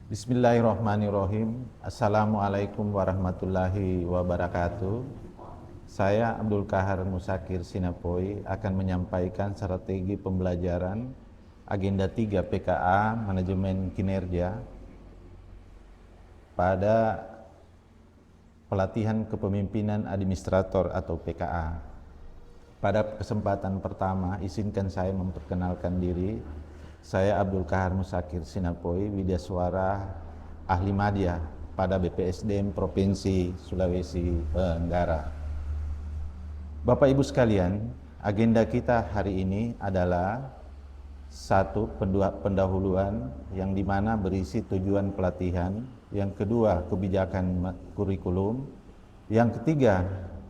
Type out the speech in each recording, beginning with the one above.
Bismillahirrahmanirrahim. Assalamualaikum warahmatullahi wabarakatuh. Saya Abdul Kahar Musakir Sinapoi akan menyampaikan strategi pembelajaran Agenda 3 PKA Manajemen Kinerja pada pelatihan kepemimpinan administrator atau PKA. Pada kesempatan pertama, izinkan saya memperkenalkan diri. Saya Abdul Kahar Musakir Sinapoi, Widyaswara Ahli Madya pada BPSDM Provinsi Sulawesi Tenggara. Bapak Ibu sekalian, agenda kita hari ini adalah satu, pendahuluan yang dimana berisi tujuan pelatihan, yang kedua kebijakan kurikulum, yang ketiga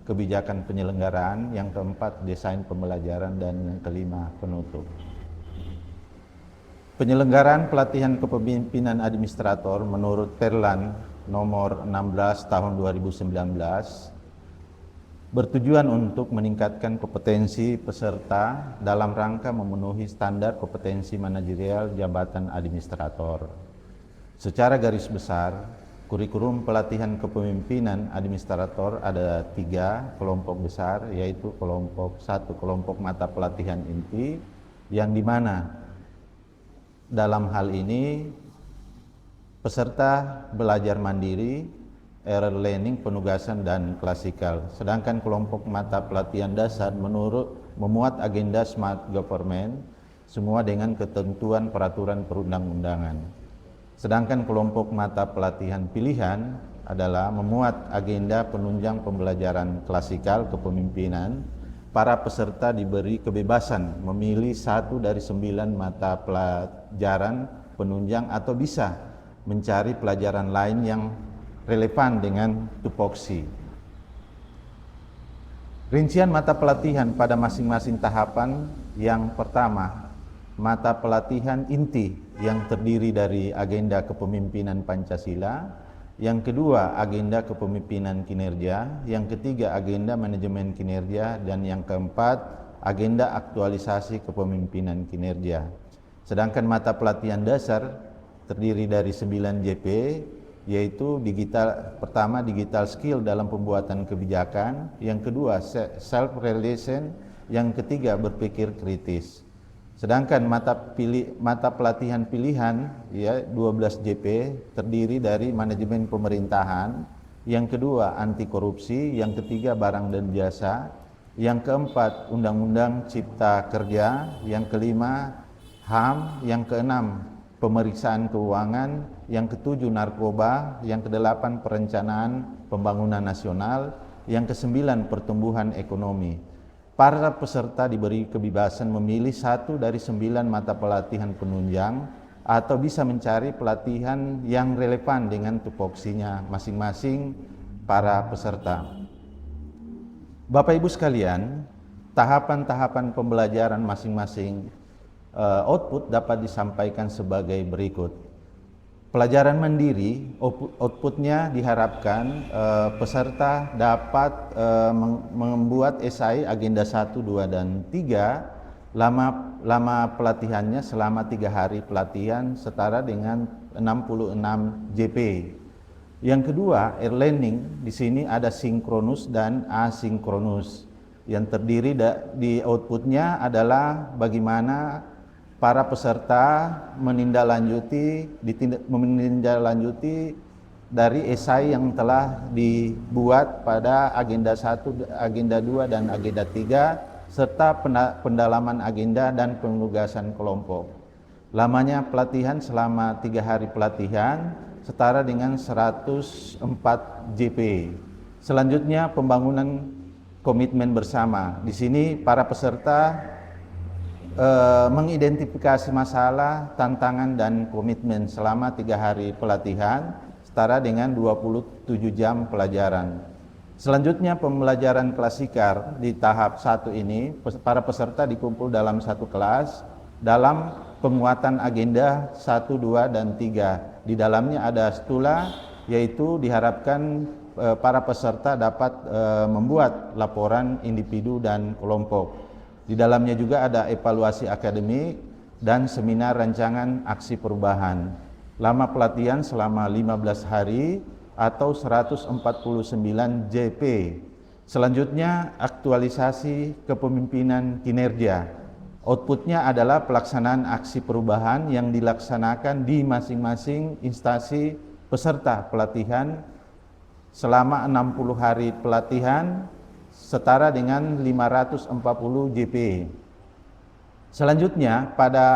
kebijakan penyelenggaraan, yang keempat desain pembelajaran, dan yang kelima penutup. Penyelenggaraan pelatihan kepemimpinan administrator menurut Perlan nomor 16 tahun 2019 bertujuan untuk meningkatkan kompetensi peserta dalam rangka memenuhi standar kompetensi manajerial jabatan administrator. Secara garis besar, kurikulum pelatihan kepemimpinan administrator ada 3 kelompok besar, yaitu kelompok mata pelatihan inti, yang dimana dalam hal ini peserta belajar mandiri, error learning, penugasan, dan klasikal. Sedangkan kelompok mata pelatihan dasar memuat agenda smart government, semua dengan ketentuan peraturan perundang-undangan. Sedangkan kelompok mata pelatihan pilihan adalah memuat agenda penunjang pembelajaran klasikal kepemimpinan. Para peserta diberi kebebasan memilih 1 dari 9 mata pelajaran penunjang atau bisa mencari pelajaran lain yang relevan dengan tupoksi. Rincian mata pelatihan pada masing-masing tahapan: yang pertama, mata pelatihan inti yang terdiri dari agenda kepemimpinan Pancasila, yang kedua agenda kepemimpinan kinerja, yang ketiga agenda manajemen kinerja, dan yang keempat agenda aktualisasi kepemimpinan kinerja. Sedangkan mata pelatihan dasar terdiri dari 9 JP, yaitu pertama digital skill dalam pembuatan kebijakan, yang kedua self realization, yang ketiga berpikir kritis. Sedangkan mata pelatihan pilihan 12 JP terdiri dari manajemen pemerintahan, yang kedua anti korupsi, yang ketiga barang dan jasa, yang keempat undang-undang cipta kerja, yang kelima HAM, yang keenam pemeriksaan keuangan, yang ketujuh narkoba, yang kedelapan perencanaan pembangunan nasional, yang kesembilan pertumbuhan ekonomi. Para peserta diberi kebebasan memilih 1 dari 9 mata pelatihan penunjang atau bisa mencari pelatihan yang relevan dengan tupoksinya masing-masing para peserta. Bapak Ibu sekalian, tahapan-tahapan pembelajaran masing-masing output dapat disampaikan sebagai berikut. Pelajaran mandiri, outputnya diharapkan peserta dapat membuat esai agenda 1, 2, dan 3. Lama pelatihannya selama 3 hari pelatihan setara dengan 66 JP. Yang kedua, e-learning, di sini ada sinkronus dan asinkronus. Yang terdiri di outputnya adalah bagaimana para peserta menindaklanjuti dari esai yang telah dibuat pada agenda 1, agenda 2, dan agenda 3, serta pendalaman agenda dan penugasan kelompok. Lamanya pelatihan selama 3 hari pelatihan setara dengan 104 JP. Selanjutnya pembangunan komitmen bersama. Di sini para peserta mengidentifikasi masalah, tantangan, dan komitmen selama 3 hari pelatihan setara dengan 27 jam pelajaran. Selanjutnya pembelajaran klasikal di tahap 1 ini, para peserta dikumpul dalam satu kelas dalam penguatan agenda 1, 2, dan 3. Di dalamnya ada stula, yaitu diharapkan para peserta dapat membuat laporan individu dan kelompok. Di dalamnya juga ada evaluasi akademik dan seminar rancangan aksi perubahan. Lama pelatihan selama 15 hari atau 149 JP. Selanjutnya, aktualisasi kepemimpinan kinerja. Outputnya adalah pelaksanaan aksi perubahan yang dilaksanakan di masing-masing instansi peserta pelatihan selama 60 hari pelatihan setara dengan 540 JP. Selanjutnya, pada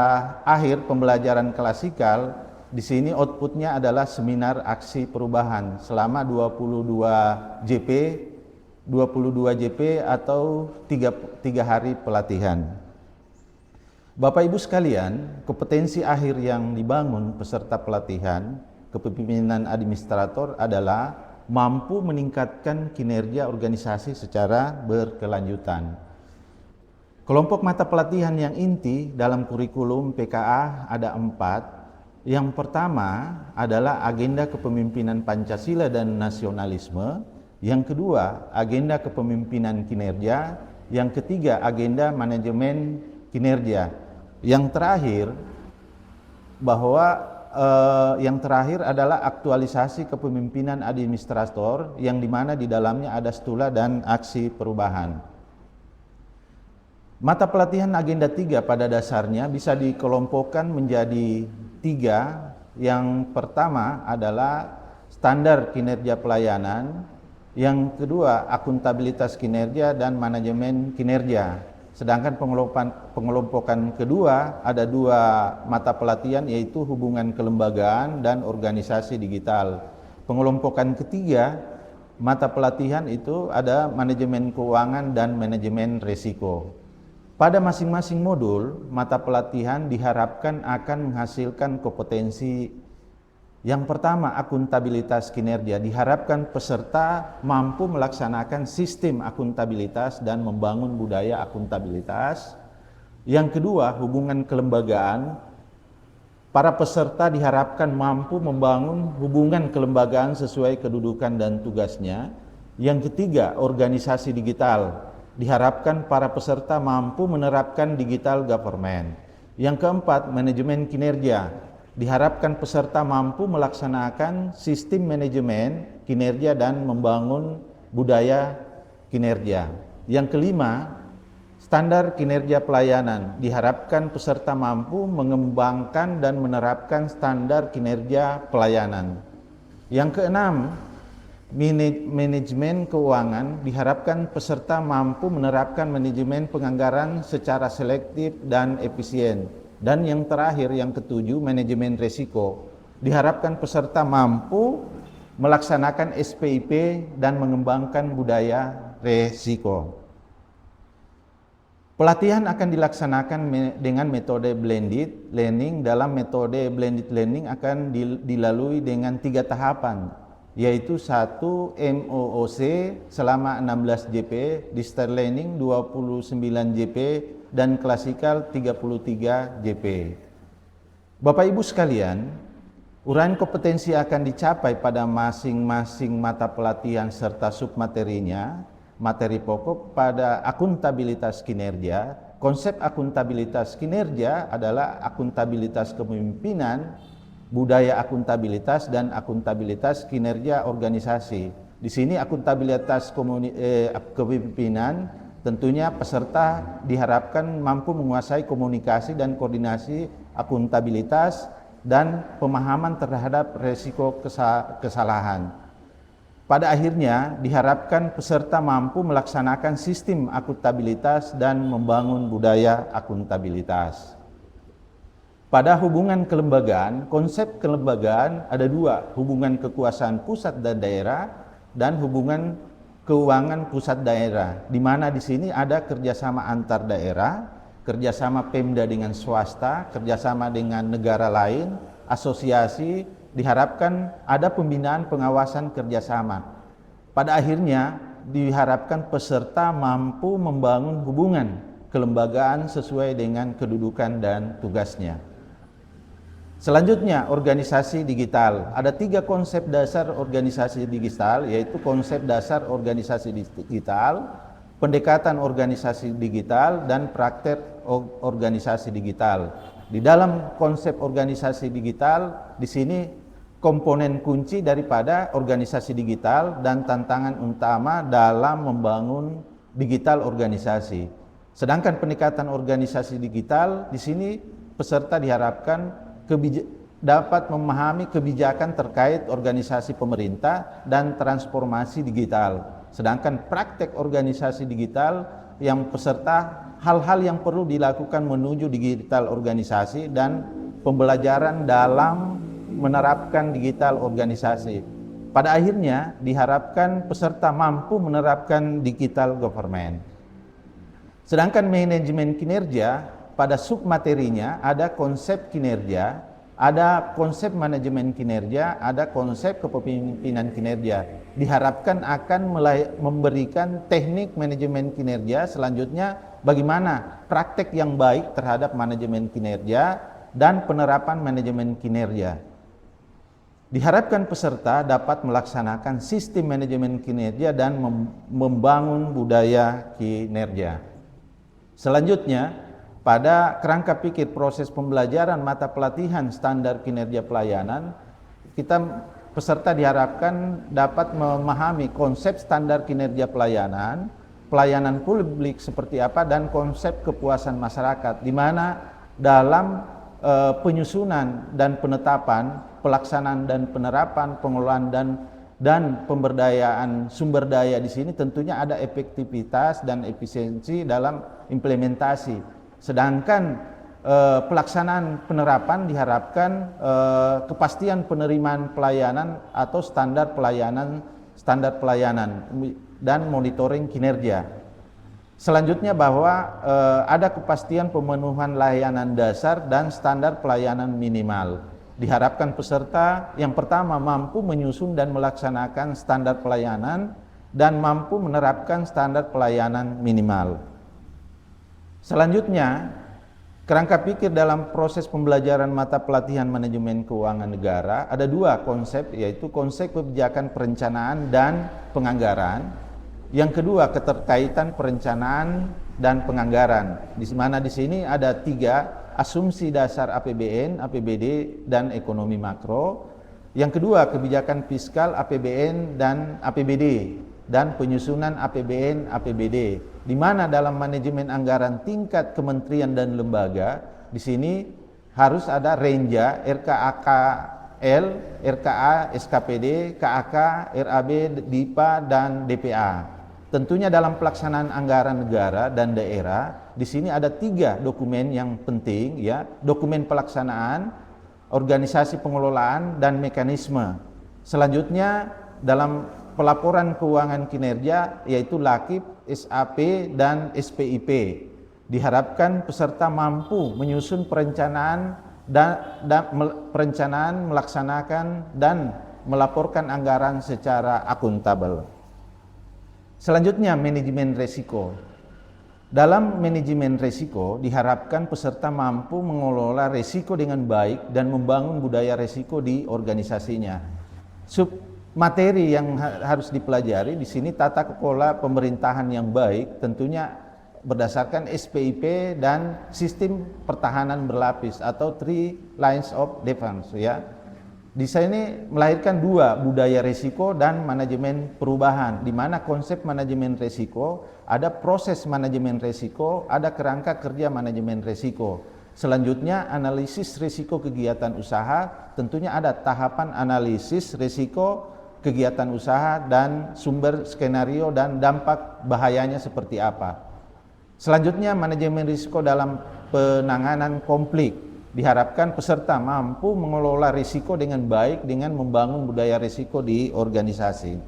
akhir pembelajaran klasikal, di sini outputnya adalah seminar aksi perubahan selama 22 JP atau 3 hari pelatihan. Bapak Ibu sekalian, kompetensi akhir yang dibangun peserta pelatihan kepemimpinan administrator adalah mampu meningkatkan kinerja organisasi secara berkelanjutan. Kelompok mata pelatihan yang inti dalam kurikulum PKA ada 4. Yang pertama adalah agenda kepemimpinan Pancasila dan nasionalisme. Yang kedua, agenda kepemimpinan kinerja. Yang ketiga, agenda manajemen kinerja. Yang terakhir adalah aktualisasi kepemimpinan administrator yang dimana di dalamnya ada stula dan aksi perubahan. Mata pelatihan agenda 3 pada dasarnya bisa dikelompokkan menjadi 3. Yang pertama adalah standar kinerja pelayanan, yang kedua akuntabilitas kinerja dan manajemen kinerja. Sedangkan pengelompokan kedua ada 2 mata pelatihan, yaitu hubungan kelembagaan dan organisasi digital. Pengelompokan ketiga mata pelatihan itu ada manajemen keuangan dan manajemen risiko. Pada masing-masing modul, mata pelatihan diharapkan akan menghasilkan kompetensi. Yang pertama, akuntabilitas kinerja. Diharapkan peserta mampu melaksanakan sistem akuntabilitas dan membangun budaya akuntabilitas. Yang kedua, hubungan kelembagaan. Para peserta diharapkan mampu membangun hubungan kelembagaan sesuai kedudukan dan tugasnya. Yang ketiga, organisasi digital. Diharapkan para peserta mampu menerapkan digital government. Yang keempat, manajemen kinerja. Diharapkan peserta mampu melaksanakan sistem manajemen kinerja dan membangun budaya kinerja. Yang kelima, standar kinerja pelayanan. Diharapkan peserta mampu mengembangkan dan menerapkan standar kinerja pelayanan. Yang keenam, manajemen keuangan. Diharapkan peserta mampu menerapkan manajemen penganggaran secara selektif dan efisien. Dan yang terakhir, yang ketujuh, manajemen risiko. Diharapkan peserta mampu melaksanakan SPIP dan mengembangkan budaya risiko. Pelatihan akan dilaksanakan dengan metode blended learning. Dalam metode blended learning akan dilalui dengan 3 tahapan, yaitu 1 MOOC selama 16 JP, distance learning 29 JP, dan klasikal 33 JP. Bapak Ibu sekalian, uraian kompetensi akan dicapai pada masing-masing mata pelatihan serta submaterinya. Materi pokok pada akuntabilitas kinerja. Konsep akuntabilitas kinerja adalah akuntabilitas kepemimpinan, budaya akuntabilitas, dan akuntabilitas kinerja organisasi. Di sini akuntabilitas kepemimpinan tentunya peserta diharapkan mampu menguasai komunikasi dan koordinasi akuntabilitas dan pemahaman terhadap risiko kesalahan. Pada akhirnya diharapkan peserta mampu melaksanakan sistem akuntabilitas dan membangun budaya akuntabilitas. Pada hubungan kelembagaan, konsep kelembagaan ada 2, hubungan kekuasaan pusat dan daerah dan hubungan keuangan pusat daerah, di mana di sini ada kerjasama antar daerah, kerjasama Pemda dengan swasta, kerjasama dengan negara lain, asosiasi. Diharapkan ada pembinaan pengawasan kerjasama. Pada akhirnya diharapkan peserta mampu membangun hubungan kelembagaan sesuai dengan kedudukan dan tugasnya. Selanjutnya, organisasi digital. Ada 3 konsep dasar organisasi digital, yaitu konsep dasar organisasi digital, pendekatan organisasi digital, dan praktek organisasi digital. Di dalam konsep organisasi digital, di sini komponen kunci daripada organisasi digital dan tantangan utama dalam membangun digital organisasi. Sedangkan pendekatan organisasi digital, di sini peserta diharapkan dapat memahami kebijakan terkait organisasi pemerintah dan transformasi digital. Sedangkan praktek organisasi digital yang peserta hal-hal yang perlu dilakukan menuju digital organisasi dan pembelajaran dalam menerapkan digital organisasi. Pada akhirnya diharapkan peserta mampu menerapkan digital government. Sedangkan manajemen kinerja pada submaterinya ada konsep kinerja, ada konsep manajemen kinerja, ada konsep kepemimpinan kinerja. Diharapkan akan memberikan teknik manajemen kinerja, selanjutnya bagaimana praktek yang baik terhadap manajemen kinerja dan penerapan manajemen kinerja. Diharapkan peserta dapat melaksanakan sistem manajemen kinerja dan membangun budaya kinerja. Selanjutnya, pada kerangka pikir proses pembelajaran mata pelatihan standar kinerja pelayanan, peserta diharapkan dapat memahami konsep standar kinerja pelayanan, pelayanan publik seperti apa, dan konsep kepuasan masyarakat, di mana dalam penyusunan dan penetapan, pelaksanaan dan penerapan, pengelolaan dan pemberdayaan sumber daya di sini tentunya ada efektivitas dan efisiensi dalam implementasi. Sedangkan pelaksanaan penerapan diharapkan kepastian penerimaan pelayanan atau standar pelayanan dan monitoring kinerja. Selanjutnya bahwa ada kepastian pemenuhan layanan dasar dan standar pelayanan minimal. Diharapkan peserta yang pertama mampu menyusun dan melaksanakan standar pelayanan dan mampu menerapkan standar pelayanan minimal. Selanjutnya, kerangka pikir dalam proses pembelajaran mata pelatihan manajemen keuangan negara ada dua konsep, yaitu konsep kebijakan perencanaan dan penganggaran. Yang kedua, keterkaitan perencanaan dan penganggaran. Di mana di sini ada tiga asumsi dasar APBN, APBD, dan ekonomi makro. Yang kedua, kebijakan fiskal APBN dan APBD dan penyusunan APBN, APBD. Di mana dalam manajemen anggaran tingkat kementerian dan lembaga, di sini harus ada renja RKAKL, RKA, SKPD, KAK, RAB, DIPA, dan DPA. Tentunya dalam pelaksanaan anggaran negara dan daerah, di sini ada tiga dokumen yang penting, ya, dokumen pelaksanaan, organisasi pengelolaan, dan mekanisme. Selanjutnya dalam pelaporan keuangan kinerja, yaitu LAKIP, SAP, dan SPIP. Diharapkan peserta mampu menyusun perencanaan, melaksanakan, dan melaporkan anggaran secara akuntabel. Selanjutnya, manajemen risiko. Dalam manajemen risiko, diharapkan peserta mampu mengelola risiko dengan baik dan membangun budaya risiko di organisasinya. Materi yang harus dipelajari di sini tata kelola pemerintahan yang baik, tentunya berdasarkan SPIP dan sistem pertahanan berlapis atau 3 lines of defense, ya. Di sini melahirkan dua, budaya risiko dan manajemen perubahan, di mana konsep manajemen risiko, ada proses manajemen risiko, ada kerangka kerja manajemen risiko. Selanjutnya, analisis risiko kegiatan usaha, tentunya ada tahapan analisis risiko kegiatan usaha dan sumber skenario dan dampak bahayanya seperti apa. Selanjutnya, manajemen risiko dalam penanganan konflik. Diharapkan peserta mampu mengelola risiko dengan baik dengan membangun budaya risiko di organisasi.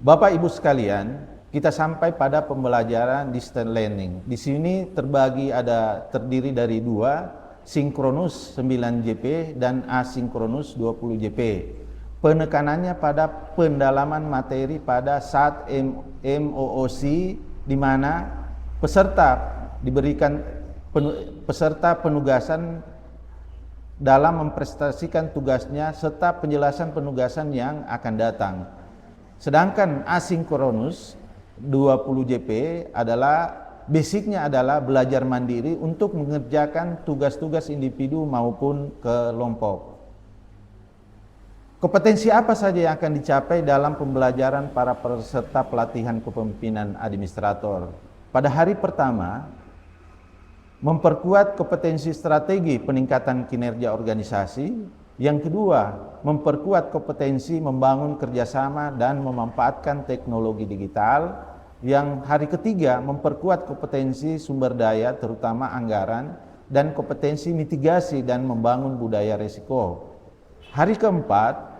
Bapak Ibu sekalian, kita sampai pada pembelajaran distance learning. Di sini terdiri dari dua, sinkronus 9JP dan asinkronus 20JP. Penekanannya pada pendalaman materi pada saat MOOC, di mana peserta penugasan dalam mempresentasikan tugasnya serta penjelasan penugasan yang akan datang. Sedangkan asinkronus 20JP adalah basicnya adalah belajar mandiri untuk mengerjakan tugas-tugas individu maupun kelompok. Kompetensi apa saja yang akan dicapai dalam pembelajaran para peserta pelatihan kepemimpinan administrator? Pada hari pertama, memperkuat kompetensi strategi peningkatan kinerja organisasi. Yang kedua, memperkuat kompetensi membangun kerjasama dan memanfaatkan teknologi digital. Yang hari ketiga, memperkuat kompetensi sumber daya terutama anggaran dan kompetensi mitigasi dan membangun budaya risiko. Hari keempat,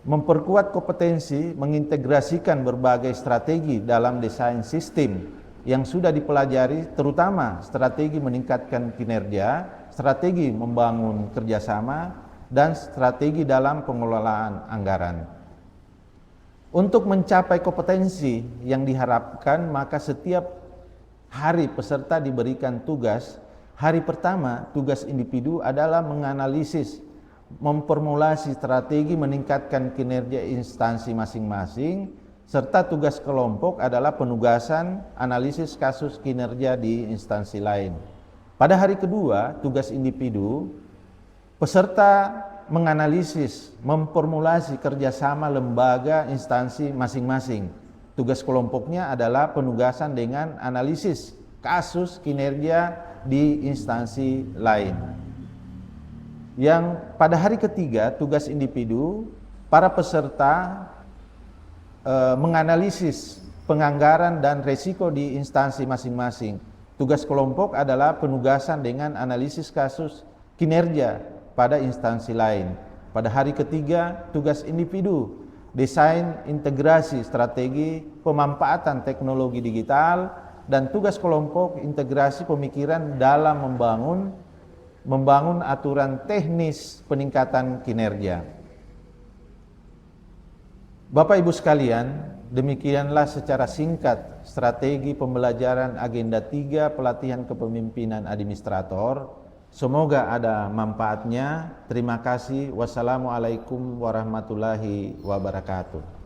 memperkuat kompetensi mengintegrasikan berbagai strategi dalam desain sistem yang sudah dipelajari, terutama strategi meningkatkan kinerja, strategi membangun kerjasama, dan strategi dalam pengelolaan anggaran. Untuk mencapai kompetensi yang diharapkan, maka setiap hari peserta diberikan tugas. Hari pertama, tugas individu adalah menganalisis, memformulasi strategi meningkatkan kinerja instansi masing-masing, serta tugas kelompok adalah penugasan analisis kasus kinerja di instansi lain. Pada hari kedua, tugas individu, peserta menganalisis, memformulasi kerjasama lembaga instansi masing-masing. Tugas kelompoknya adalah penugasan dengan analisis kasus kinerja di instansi lain. Yang pada hari ketiga, tugas individu, para peserta menganalisis penganggaran dan resiko di instansi masing-masing. Tugas kelompok adalah penugasan dengan analisis kasus kinerja pada instansi lain. Pada hari ketiga, tugas individu, desain integrasi strategi pemanfaatan teknologi digital, dan tugas kelompok integrasi pemikiran dalam membangun aturan teknis peningkatan kinerja. Bapak Ibu sekalian, demikianlah secara singkat strategi pembelajaran agenda 3 pelatihan kepemimpinan administrator. Semoga ada manfaatnya. Terima kasih. Wassalamualaikum warahmatullahi wabarakatuh.